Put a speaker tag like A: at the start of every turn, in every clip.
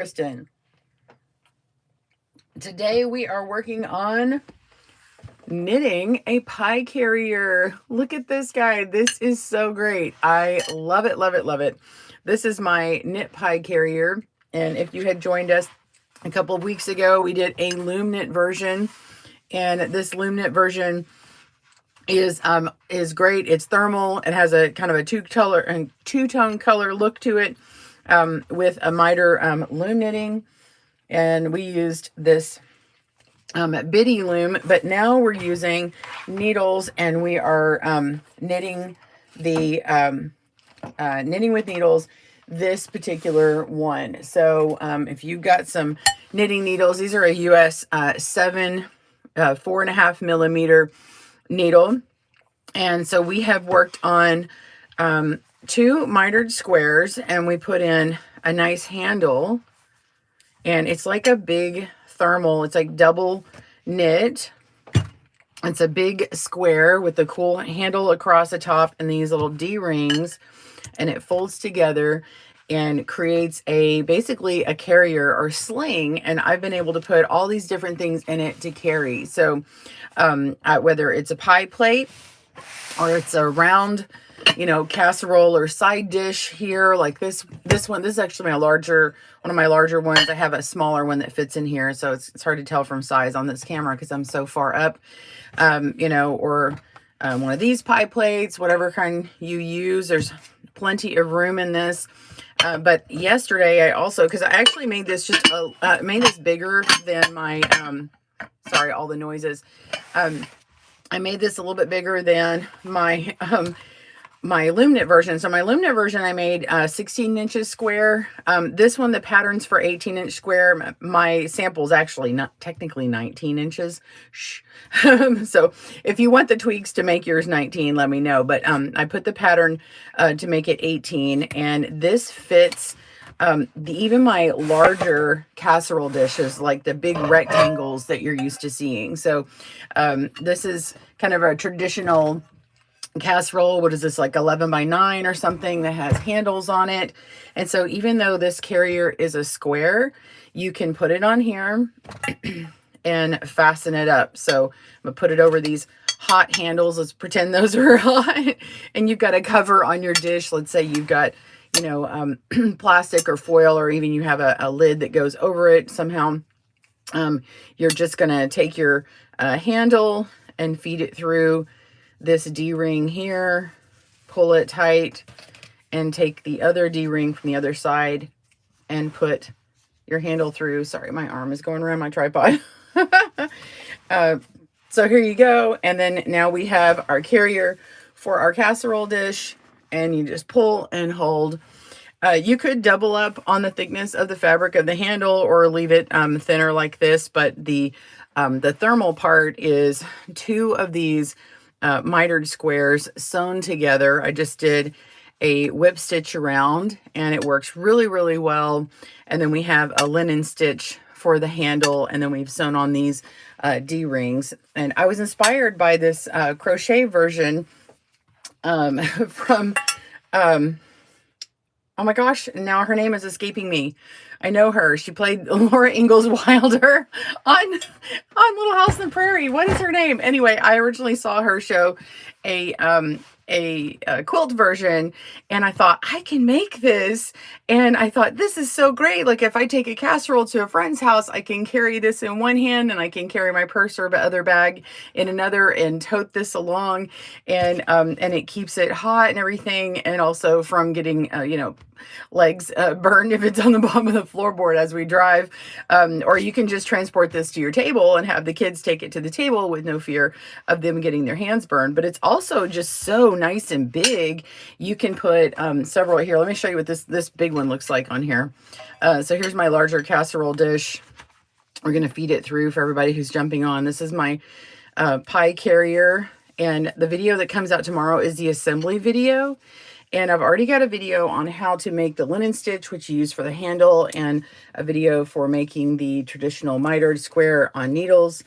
A: Kristen. Today we are working on knitting a pie carrier. Look at this guy. This is so great. I love it, love it, love it. This is my knit pie carrier. And if you had joined us a couple of weeks ago, we did a loom knit version. And this loom knit version is great. It's thermal. It has a kind of a two-tone color look to it, with a miter loom knitting. And we used this bitty loom, but now we're using needles, and we are knitting with needles this particular one. So if you've got some knitting needles, these are a US 7 4.5 millimeter needle, and so we have worked on two mitered squares, and we put in a nice handle, and it's like a big thermal. It's like double knit. It's a big square with a cool handle across the top and these little D-rings, and it folds together and creates basically a carrier or sling. And I've been able to put all these different things in it to carry. So whether it's a pie plate or it's a round, casserole or side dish here, like this one. This is actually one of my larger ones. I have a smaller one that fits in here, so it's hard to tell from size on this camera because I'm so far up. Or one of these pie plates, whatever kind you use. There's plenty of room in this. But yesterday I also, because I actually made this made this bigger than my, sorry, all the noises. I made this a little bit bigger than my loom knit version. So my loom knit version, I made 16 inches square. This one, the pattern's for 18-inch square. My sample is actually not technically 19 inches. Shh. So if you want the tweaks to make yours 19, let me know. But I put the pattern to make it 18, and this fits even my larger casserole dishes, like the big rectangles that you're used to seeing. So this is kind of a traditional casserole. What is this, like 11 by 9 or something, that has handles on it. And so even though this carrier is a square, you can put it on here and fasten it up. So I'm gonna put it over these hot handles. Let's pretend those are hot. And you've got a cover on your dish. Let's say you've got plastic or foil, or even you have a lid that goes over it somehow. You're just gonna take your handle and feed it through this D-ring here, pull it tight, and take the other D-ring from the other side and put your handle through. Sorry, my arm is going around my tripod. So here you go. And then now we have our carrier for our casserole dish, and you just pull and hold. You could double up on the thickness of the fabric of the handle or leave it thinner like this, but the thermal part is two of these mitered squares sewn together. I just did a whip stitch around, and it works really, really well. And then we have a linen stitch for the handle, and then we've sewn on these D-rings. And I was inspired by this crochet version from oh my gosh, now her name is escaping me. I know her. She played Laura Ingalls Wilder on Little House on the Prairie. What is her name? Anyway, I originally saw her show a quilt version, and I thought, I can make this. And I thought, this is so great. Like, if I take a casserole to a friend's house, I can carry this in one hand, and I can carry my purse or other bag in another and tote this along. And it keeps it hot and everything, and also from getting legs burned if it's on the bottom of the floorboard as we drive. Or you can just transport this to your table and have the kids take it to the table with no fear of them getting their hands burned. But it's also just so nice and big. You can put several here. Let me show you what this big one looks like on here. So here's my larger casserole dish. We're going to feed it through for everybody who's jumping on. This is my pie carrier, and the video that comes out tomorrow is the assembly video. And I've already got a video on how to make the linen stitch, which you use for the handle, and a video for making the traditional mitered square on needles.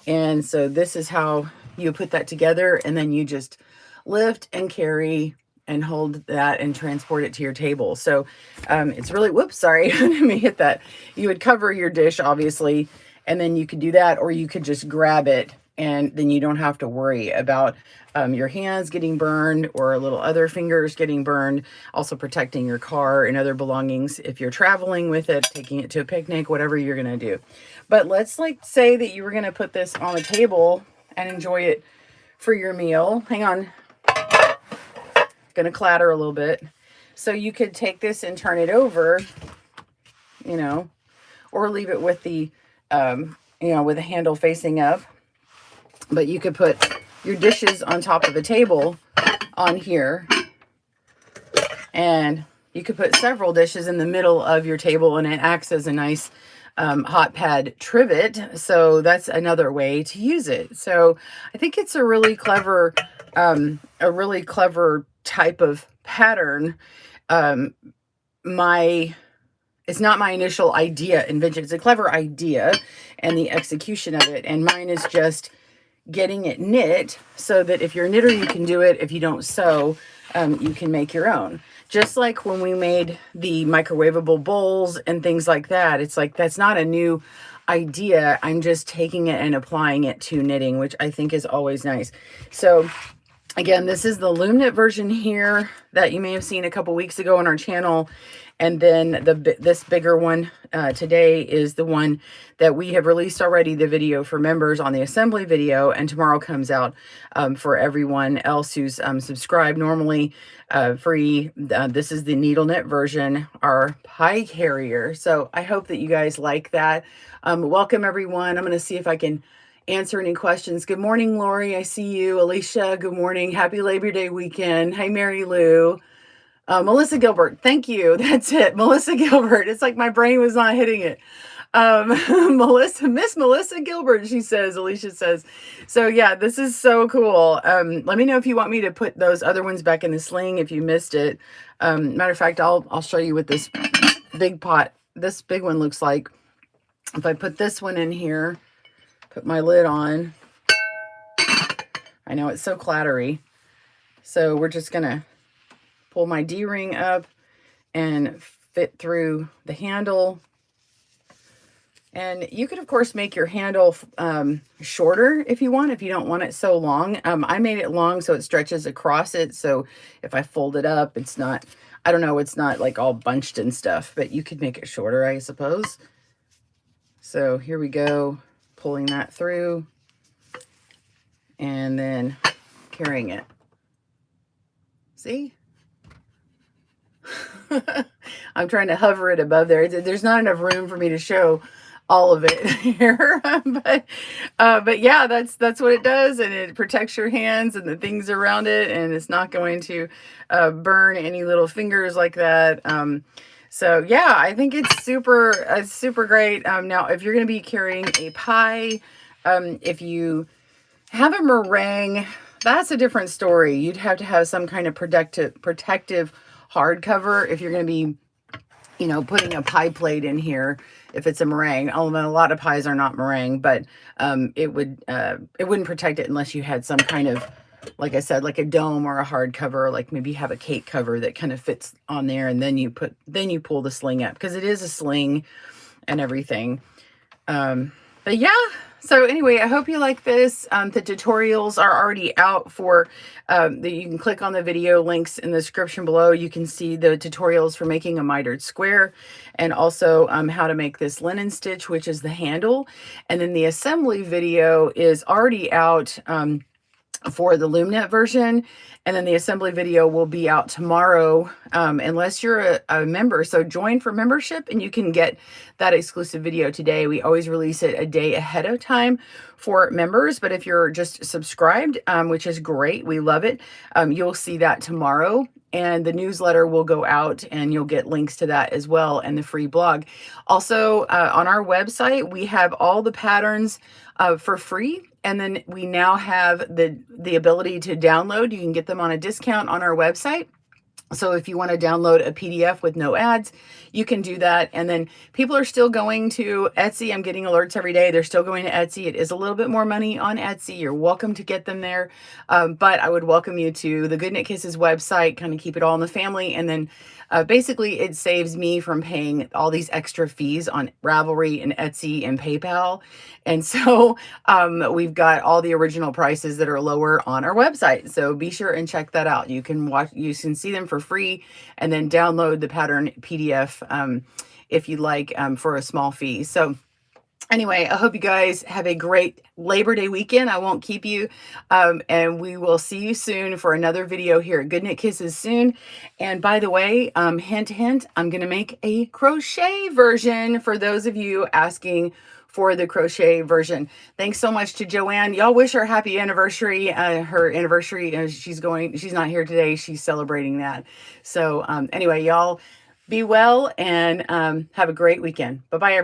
A: And so this is how you put that together, and then you just lift and carry and hold that and transport it to your table. So it's really, whoops, sorry, let me hit that. You would cover your dish, obviously, and then you could do that, or you could just grab it, and then you don't have to worry about your hands getting burned or little other fingers getting burned. Also protecting your car and other belongings if you're traveling with it, taking it to a picnic, whatever you're going to do. But let's like say that you were going to put this on the table and enjoy it for your meal. Hang on. Going to clatter a little bit. So you could take this and turn it over, you know, or leave it with the, you know, with the handle facing up. But you could put your dishes on top of the table on here. And you could put several dishes in the middle of your table, and it acts as a nice hot pad trivet. So that's another way to use it. So I think it's a really clever type of pattern. It's not my initial invention. It's a clever idea and the execution of it. And mine is just getting it knit so that if you're a knitter, you can do it. If you don't sew, you can make your own. Just like when we made the microwavable bowls and things like that, it's like, that's not a new idea. I'm just taking it and applying it to knitting, which I think is always nice. So again, this is the Loom knit version here that you may have seen a couple weeks ago on our channel. And then this bigger one today is the one that we have released already, the video for members on the assembly video, and tomorrow comes out for everyone else who's subscribed normally free. This is the needle knit version, our pie carrier. So I hope that you guys like that. Welcome everyone. I'm going to see if I can answer any questions. Good morning, Lori. I see you. Alicia, good morning. Happy Labor Day weekend. Hi, Mary Lou. Melissa Gilbert, thank you. That's it. Melissa Gilbert. It's like my brain was not hitting it. Miss Melissa Gilbert, she says, Alicia says. So yeah, this is so cool. Let me know if you want me to put those other ones back in the sling if you missed it. Matter of fact, I'll show you what this big one looks like. If I put this one in here, put my lid on. I know it's so clattery. So we're just gonna pull my D-ring up and fit through the handle. And you could, of course, make your handle shorter if you want, if you don't want it so long. I made it long so it stretches across it. So if I fold it up, it's not, I don't know, it's not like all bunched and stuff, but you could make it shorter, I suppose. So here we go, pulling that through and then carrying it. See? I'm trying to hover it above there. There's not enough room for me to show all of it here, but yeah, that's what it does, and it protects your hands and the things around it, and it's not going to burn any little fingers like that. So yeah, I think it's super great. Now, if you're going to be carrying a pie, if you have a meringue, that's a different story. You'd have to have some kind of protective hardcover if you're going to be, you know, putting a pie plate in here. If it's a meringue, although a lot of pies are not meringue, but it wouldn't protect it unless you had some kind of, like I said, like a dome or a hardcover, like maybe have a cake cover that kind of fits on there, and then you pull the sling up, because it is a sling and everything. But yeah. So anyway, I hope you like this. The tutorials are already out for, you can click on the video links in the description below. You can see the tutorials for making a mitered square, and also how to make this linen stitch, which is the handle. And then the assembly video is already out for the Loom knit version. And then the assembly video will be out tomorrow, unless you're a member. So join for membership and you can get that exclusive video today. We always release it a day ahead of time for members. But if you're just subscribed, which is great, we love it, you'll see that tomorrow. And the newsletter will go out and you'll get links to that as well, and the free blog. Also, on our website, we have all the patterns for free. And then we now have the ability to download. You can get them on a discount on our website. So if you want to download a PDF with no ads, you can do that. And then people are still going to Etsy. I'm getting alerts every day. They're still going to Etsy. It is a little bit more money on Etsy. You're welcome to get them there. But I would welcome you to the GoodKnit Kisses website, kind of keep it all in the family. And then basically it saves me from paying all these extra fees on Ravelry and Etsy and PayPal. And so we've got all the original prices that are lower on our website. So be sure and check that out. You can you can see them for free, and then download the pattern PDF if you like for a small fee. So anyway, I hope you guys have a great Labor Day weekend. I won't keep you. And we will see you soon for another video here at GoodKnit Kisses soon. And by the way, hint, hint, I'm going to make a crochet version for those of you asking for the crochet version. Thanks so much to Joanne. Y'all wish her happy anniversary. Her anniversary, she's not here today. She's celebrating that. So anyway, y'all be well and have a great weekend. Bye-bye, everybody.